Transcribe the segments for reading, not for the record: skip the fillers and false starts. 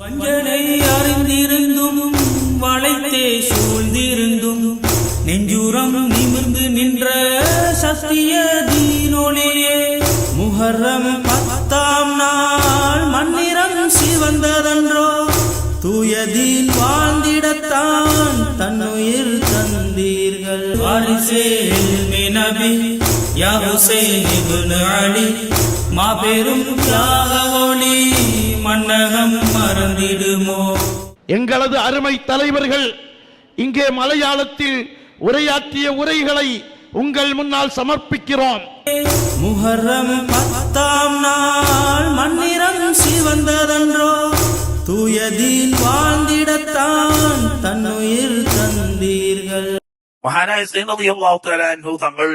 வஞ்சனை அறிந்திருந்தும் வளைத்தே சூழ்ந்திருந்தும் நெஞ்சுரம் நிமிர்ந்து நின்ற சத்திய தீனொளியே முஹர்ரம் 10ஆம் நாள் மண்ணிறம் சிவந்ததன்றோ தூயதீன் வாழ்ந்திடத்தான் தன்னுயிர் தந்தீர்கள் வாரிசே நபி யா ஹுசைன் இப்னு அலி மாபெரும் தியாக ஒளி மன்னகம் மறந்திடுமோ. எங்களது அருமை தலைவர்கள் இங்கே மலையாளத்தில் உரையாற்றிய உரைகளை உங்கள் முன்னால் சமர்ப்பிக்கிறோம். முஹர்ரம் 10ஆம் நாள் மண்ணிறம் சிவந்ததன்றோ தூயதீன் வாழ்ந்திடத்தான் தன்னுயிர் തന്നീர்கள். മഹാനായ സയ്യിദ് റളിയല്ലാഹു തആല അൻഹു തങ്ങൾ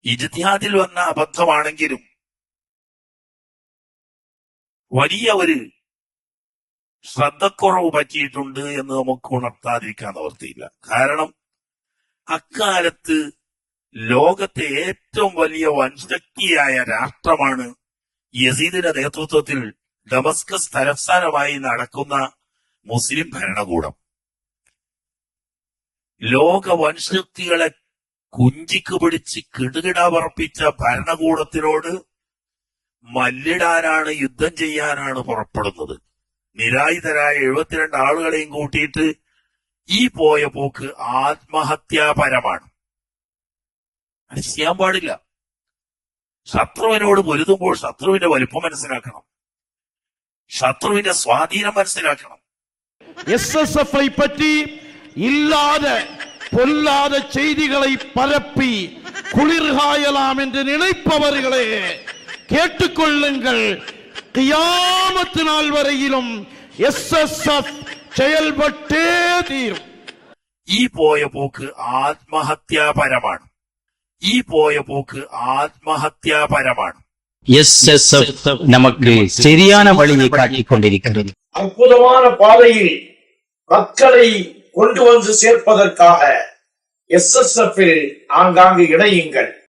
ഇജ്തിഹാദിൽ വന്ന അബദ്ധമാണെങ്കിലും വലിയ ഒരു ശ്രദ്ധക്കുറവ് പറ്റിയിട്ടുണ്ട് എന്ന് നമുക്ക് ഉണർത്താതിരിക്കാൻ നിവൃത്തിയില്ല. കാരണം അക്കാലത്ത് ലോകത്തെ ഏറ്റവും വലിയ വൻശക്തിയായ രാഷ്ട്രമാണ് യസീദിന്റെ നേതൃത്വത്തിൽ ഡമസ്കസ് തലസ്ഥാനമായി നടക്കുന്ന മുസ്ലിം ഭരണകൂടം. ലോക വൻശക്തികളെ കുഞ്ചിക്ക് പിടിച്ച് കിടുകിട പറപ്പിച്ച ഭരണകൂടത്തിനോട് മല്ലിടാനാണ്, യുദ്ധം ചെയ്യാനാണ് പുറപ്പെടുന്നത്. നിരായുധരായ 72 ആളുകളെയും കൂട്ടിയിട്ട് ഈ പോയ പോക്ക് ആത്മഹത്യാപരമാണ്. അത് ചെയ്യാൻ പാടില്ല. ശത്രുവിനോട് പൊരുതുമ്പോൾ ശത്രുവിന്റെ വലുപ്പം മനസ്സിലാക്കണം, ശത്രുവിന്റെ സ്വാധീനം മനസ്സിലാക്കണം. SSF பற்றி இல்லாத பொல்லாத செய்திகளை பரப்பி குளிர்காயலாம் என்று நினைப்பவர்களே கேட்டுக்கொள்ளுங்கள். கியாமத்து நாள் வரையிலும் SSF செயல்பட்டே தீரும். ഈ പോയ പോക്ക് ആത്മഹത്യാപരമാണ്. ഈ പോയ പോക്ക് ആത്മഹത്യാപരമാണ്. SSF நமக்கு சரியான வழியை காட்டிக் கொண்டிருக்கிறது. அற்புதமான பாதையில் மக்களை கொண்டு வந்து சேர்ப்பதற்காக SSF ஆங்காங்கு இணையுங்கள்.